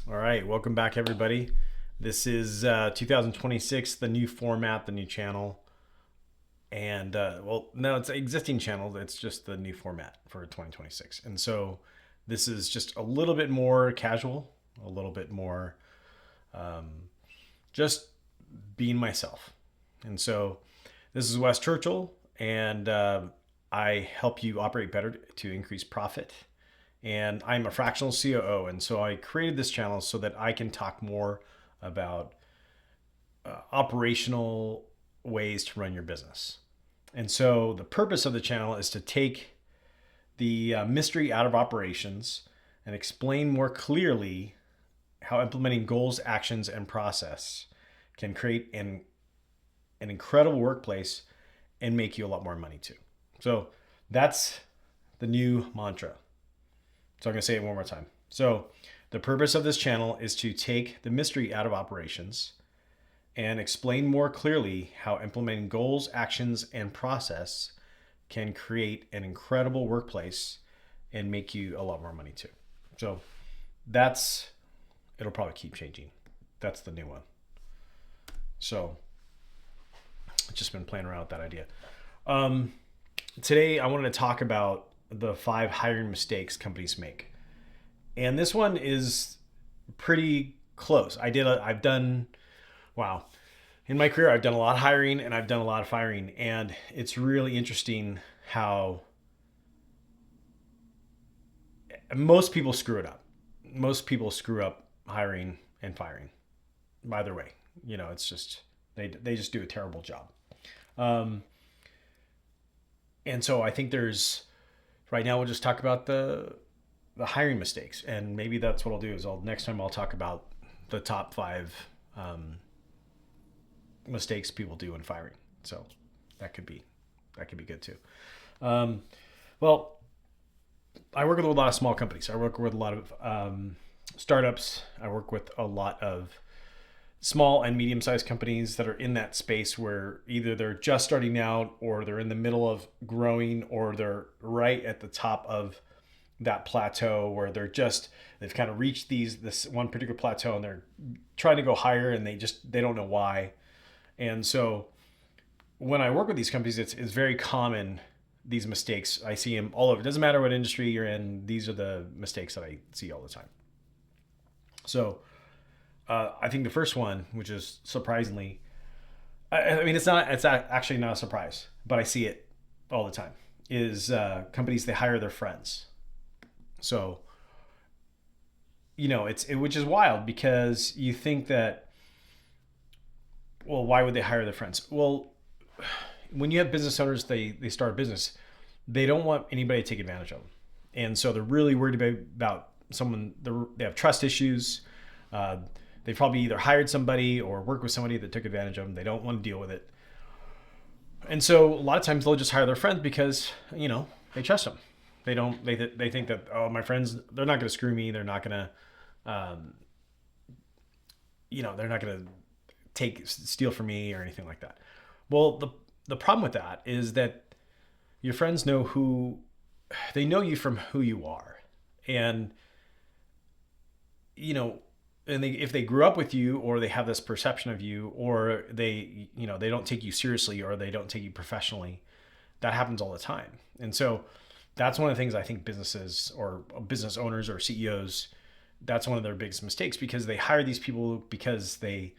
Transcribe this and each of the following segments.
All right, welcome back, everybody. This is 2026, the new format, the new channel. And, no, it's an existing channel. It's just the new format for 2026. And so this is just a little bit more casual, a little bit more just being myself. And so this is Wes Chyrchel, and I help you operate better to increase profit. And I'm a fractional COO. And so I created this channel so that I can talk more about operational ways to run your business. And so the purpose of the channel is to take the mystery out of operations and explain more clearly how implementing goals, actions, and process can create an incredible workplace and make you a lot more money too. So that's the new mantra. So I'm going to say it one more time. So the purpose of this channel is to take the mystery out of operations and explain more clearly how implementing goals, actions, and process can create an incredible workplace and make you a lot more money too. So it'll probably keep changing. That's the new one. So I've just been playing around with that idea. Today I wanted to talk about the 5 hiring mistakes companies make. And this one is pretty close. In my career, I've done a lot of hiring and I've done a lot of firing. And it's really interesting how most people screw it up. Most people screw up hiring and firing. Either way, it's just, they just do a terrible job. And so I think right now we'll just talk about the hiring mistakes, and maybe that's what I'll do is next time I'll talk about the top 5 mistakes people do in firing. So that could be good too. Well, I work with a lot of small companies. I work with a lot of startups. I work with a lot of small and medium-sized companies that are in that space where either they're just starting out or they're in the middle of growing or they're right at the top of that plateau where they've kind of reached this one particular plateau and they're trying to go higher and they don't know why. And so when I work with these companies, it's very common, these mistakes. I see them all over. It doesn't matter what industry you're in. These are the mistakes that I see all the time. So I think the first one, which is surprisingly, it's actually not a surprise, but I see it all the time, is companies, they hire their friends. So, which is wild because you think that, well, why would they hire their friends? Well, when you have business owners, they start a business, they don't want anybody to take advantage of them. And so they're really worried about someone, they have trust issues. They probably either hired somebody or worked with somebody that took advantage of them. They don't want to deal with it. And so a lot of times they'll just hire their friends because, they trust them. They think that, oh, my friends, they're not going to screw me. They're not going to, they're not going to steal from me or anything like that. Well, the problem with that is that your friends they know you from who you are. And, if they grew up with you or they have this perception of you or they don't take you seriously or they don't take you professionally, that happens all the time. And so that's one of the things I think businesses or business owners or CEOs, that's one of their biggest mistakes, because they hire these people because they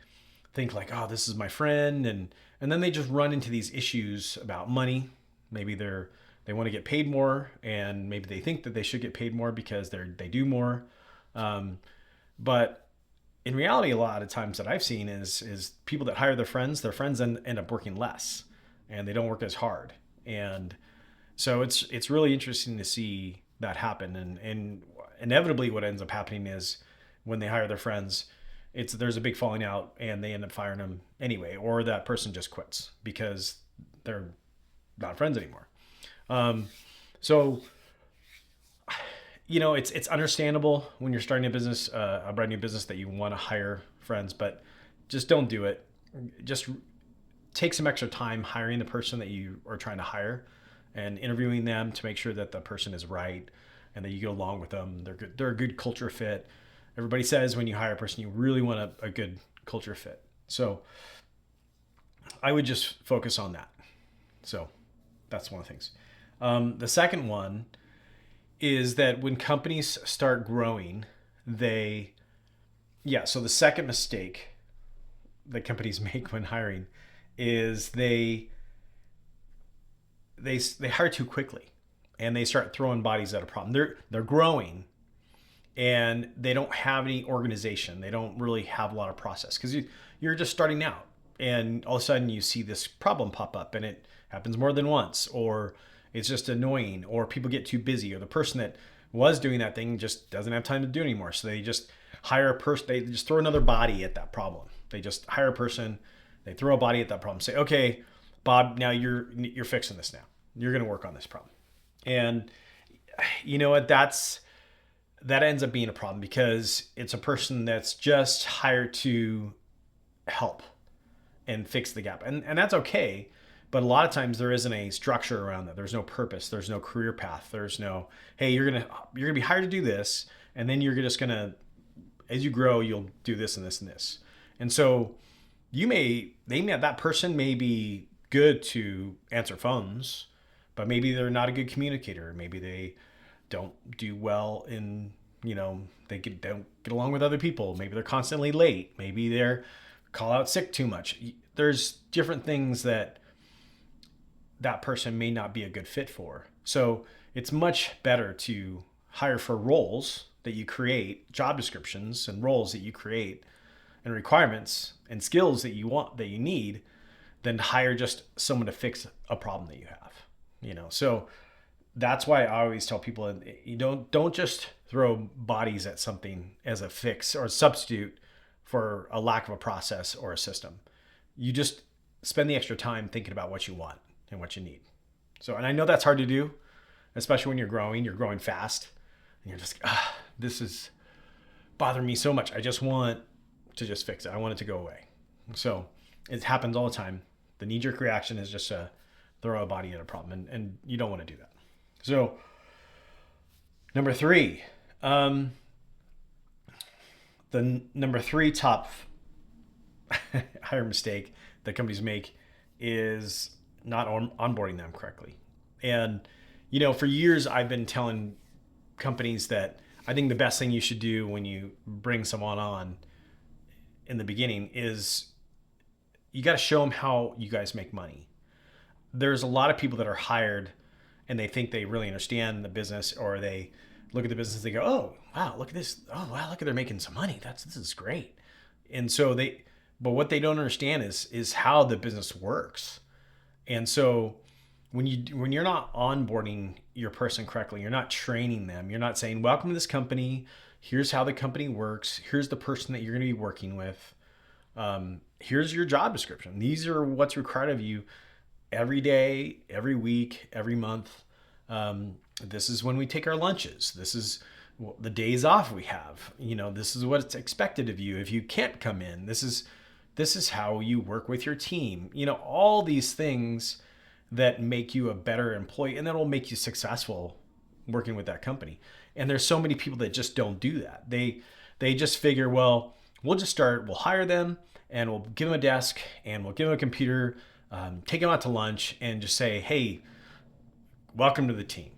think like, oh, this is my friend. And then they just run into these issues about money. Maybe they want to get paid more, and maybe they think that they should get paid more because they do more. But in reality, a lot of times that I've seen is people that hire their friends end up working less and they don't work as hard. And so it's really interesting to see that happen. And inevitably what ends up happening is when they hire their friends, there's a big falling out and they end up firing them anyway, or that person just quits because they're not friends anymore. So it's understandable when you're starting a business, a brand new business, that you want to hire friends, but just don't do it. Just take some extra time hiring the person that you are trying to hire and interviewing them to make sure that the person is right and that you get along with them. They're a good culture fit. Everybody says when you hire a person, you really want a good culture fit. So I would just focus on that. So that's one of the things. The second one is that when companies start growing, so the second mistake that companies make when hiring is they hire too quickly and they start throwing bodies at a problem. They're growing and they don't have any organization. They don't really have a lot of process because you're just starting out, and all of a sudden you see this problem pop up and it happens more than once, or it's just annoying, or people get too busy, or the person that was doing that thing just doesn't have time to do it anymore. So they just hire a person, they just throw another body at that problem. They just hire a person, they throw a body at that problem, say, okay, Bob, now you're fixing this now. You're going to work on this problem. And you know what? That ends up being a problem because it's a person that's just hired to help and fix the gap. And that's okay. But a lot of times there isn't a structure around that. There's no purpose. There's no career path. There's no, hey, you're gonna be hired to do this, and then you're just gonna, as you grow, you'll do this and this and this. And so that person may be good to answer phones, but maybe they're not a good communicator. Maybe they don't do well in, they don't get along with other people. Maybe they're constantly late. Maybe they're call out sick too much. There's different things that person may not be a good fit for. So it's much better to hire for roles that you create, job descriptions and roles that you create, and requirements and skills that you want, that you need, than to hire just someone to fix a problem that you have. So that's why I always tell people, you don't just throw bodies at something as a fix or a substitute for a lack of a process or a system. You just spend the extra time thinking about what you want and what you need. So, and I know that's hard to do, especially when you're growing fast, and you're just, this is bothering me so much. I just want to just fix it. I want it to go away. So it happens all the time. The knee-jerk reaction is just to throw a body at a problem, and you don't want to do that. So number 3, the number 3 top hire mistake that companies make is not onboarding them correctly. And, for years I've been telling companies that I think the best thing you should do when you bring someone on in the beginning is you got to show them how you guys make money. There's a lot of people that are hired and they think they really understand the business, or they look at the business, they go, oh, wow, look at this. Oh, wow, look at they're making some money. This is great. And so but what they don't understand is how the business works. And so when you're not onboarding your person correctly, you're not training them, you're not saying, welcome to this company, here's how the company works, here's the person that you're going to be working with, here's your job description, these are what's required of you every day, every week, every month. This is when we take our lunches, this is the days off we have, this is what's expected of you if you can't come in, this is how you work with your team, all these things that make you a better employee and that will make you successful working with that company. And there's so many people that just don't do that. They just figure, well, we'll hire them and we'll give them a desk and we'll give them a computer, take them out to lunch and just say, hey, welcome to the team,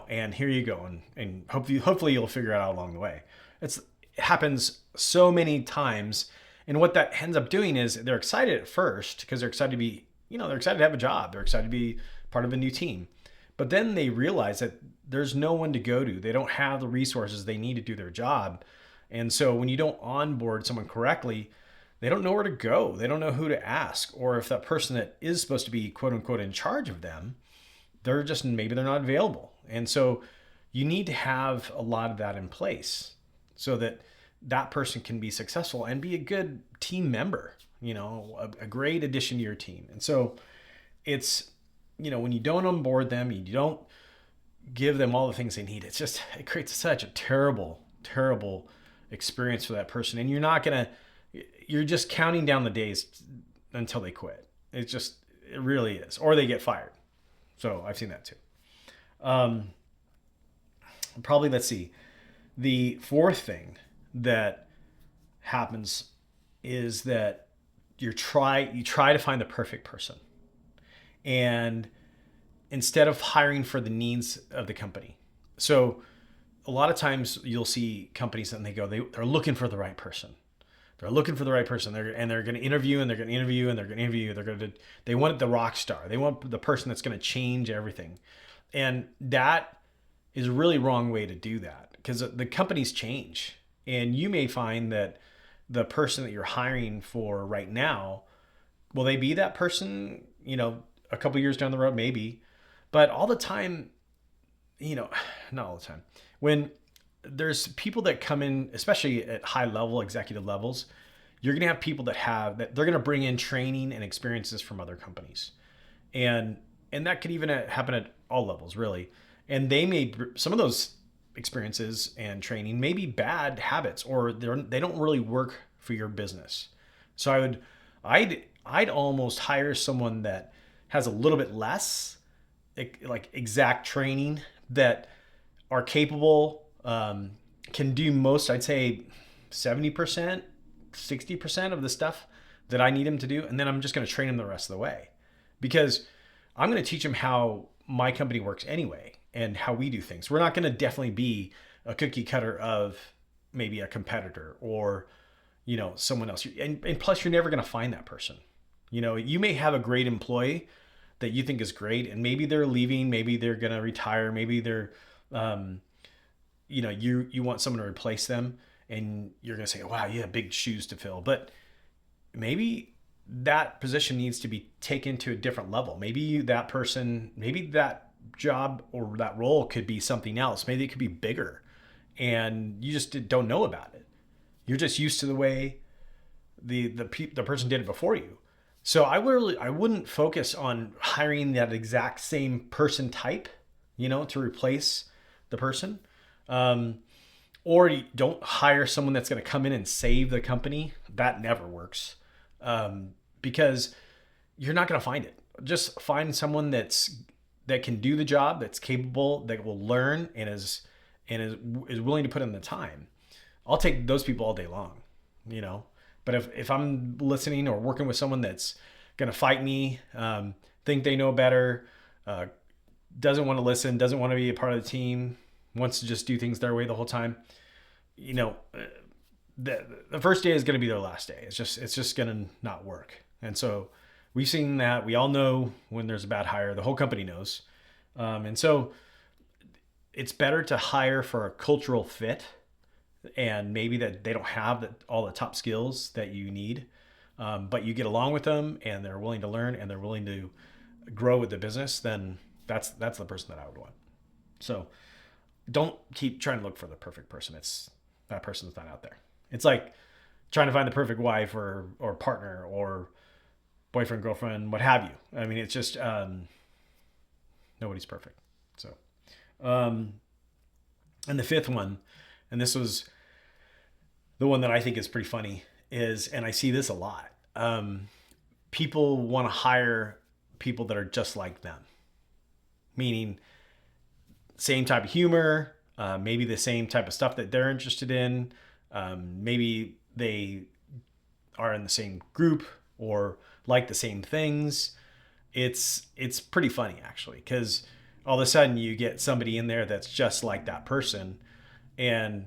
and here you go. And hopefully you'll figure it out along the way. It happens so many times. And what that ends up doing is they're excited at first because they're excited to be, they're excited to have a job. They're excited to be part of a new team. But then they realize that there's no one to go to. They don't have the resources they need to do their job. And so when you don't onboard someone correctly, they don't know where to go. They don't know who to ask. Or if that person that is supposed to be quote unquote in charge of them, maybe they're not available. And so you need to have a lot of that in place so that person can be successful and be a good team member, a great addition to your team. And so it's, when you don't onboard them, you don't give them all the things they need, it creates such a terrible, terrible experience for that person. And you're just counting down the days until they quit. It really is, or they get fired. So I've seen that too. Probably, let's see. The fourth thing that happens is that you try to find the perfect person, and instead of hiring for the needs of the company. So a lot of times you'll see companies and they're looking for the right person. They're looking for the right person. They're going to interview and they're going to interview and they're going to interview. They want the rock star. They want the person that's going to change everything. And that is a really wrong way to do that, because the companies change, and you may find that the person that you're hiring for right now, will they be that person, a couple years down the road? Maybe. But all the time, not all the time. When there's people that come in, especially at high level executive levels, you're going to have people that they're going to bring in training and experiences from other companies. And that could even happen at all levels, really. And some of those experiences and training may be bad habits, or they don't really work for your business. So I'd almost hire someone that has a little bit less like exact training, that are capable, can do most, I'd say 70%, 60% of the stuff that I need them to do. And then I'm just going to train them the rest of the way, because I'm going to teach them how my company works anyway and how we do things. We're not going to definitely be a cookie cutter of maybe a competitor or, someone else. And plus, you're never going to find that person. You may have a great employee that you think is great, and maybe they're leaving, maybe they're going to retire, maybe they're, you want someone to replace them, and you're going to say, wow, you have big shoes to fill. But maybe that position needs to be taken to a different level. Maybe that job or that role could be something else. Maybe it could be bigger, and you just don't know about it. You're just used to the way the person did it before you. So I wouldn't focus on hiring that exact same person type, to replace the person. Or you don't hire someone that's going to come in and save the company. That never works. Because you're not going to find it. Just find someone that can do the job, that's capable, that will learn, and is willing to put in the time. I'll take those people all day long, But if I'm listening or working with someone that's going to fight me, think they know better, doesn't want to listen, doesn't want to be a part of the team, wants to just do things their way the whole time, the first day is going to be their last day. It's just going to not work. And so we've seen that. We all know when there's a bad hire. The whole company knows. And so it's better to hire for a cultural fit, and maybe that they don't have all the top skills that you need, but you get along with them and they're willing to learn and they're willing to grow with the business. Then that's the person that I would want. So don't keep trying to look for the perfect person. That person's not out there. It's like trying to find the perfect wife or partner or boyfriend, girlfriend, what have you. I mean, it's just nobody's perfect. So, and the fifth one, and this was the one that I think is pretty funny, and I see this a lot. People want to hire people that are just like them, meaning same type of humor, maybe the same type of stuff that they're interested in. Maybe they are in the same group or like the same things. It's pretty funny, actually, because all of a sudden you get somebody in there that's just like that person, and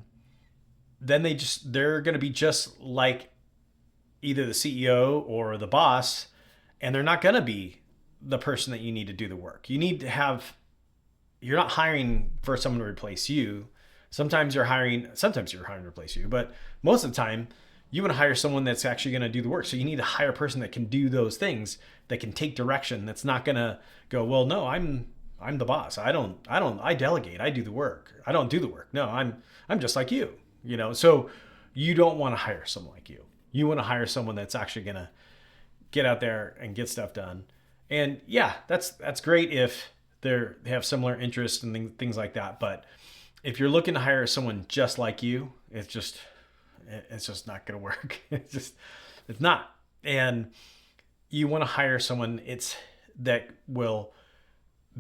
then they're going to be just like either the CEO or the boss, and they're not going to be the person that you need to do the work. You're not hiring for someone to replace you. Sometimes you're hiring to replace you, but most of the time you want to hire someone that's actually going to do the work. So you need to hire a person that can do those things, that can take direction, that's not going to go, well, no, I'm the boss. I delegate. I do the work. I don't do the work. No, I'm just like you, So you don't want to hire someone like you. You want to hire someone that's actually going to get out there and get stuff done. And yeah, that's great if they have similar interests and things like that. But if you're looking to hire someone just like you, it's just not going to work. It's not. And you want to hire someone that will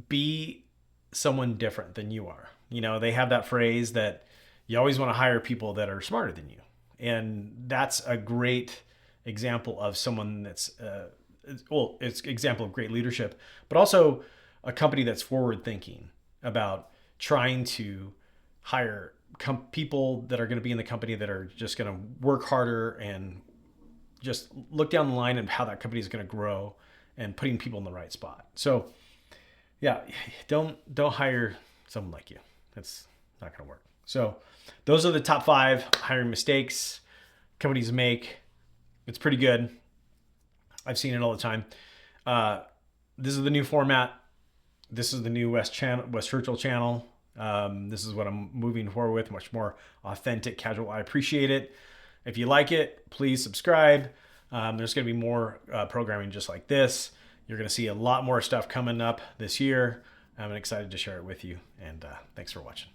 be someone different than you are. They have that phrase that, you always want to hire people that are smarter than you. And that's a great example of someone that's, it's example of great leadership, but also a company that's forward thinking about trying to hire people that are going to be in the company that are just going to work harder and just look down the line and how that company is going to grow and putting people in the right spot. So yeah, don't hire someone like you. That's not going to work. So those are the top 5 hiring mistakes companies make. It's pretty good. I've seen it all the time. This is the new format. This is the new Wes Chyrchel channel. This is what I'm moving forward with, much more authentic, casual. I appreciate it. If you like it, please subscribe. There's going to be more programming just like this. You're going to see a lot more stuff coming up this year. I'm excited to share it with you. And thanks for watching.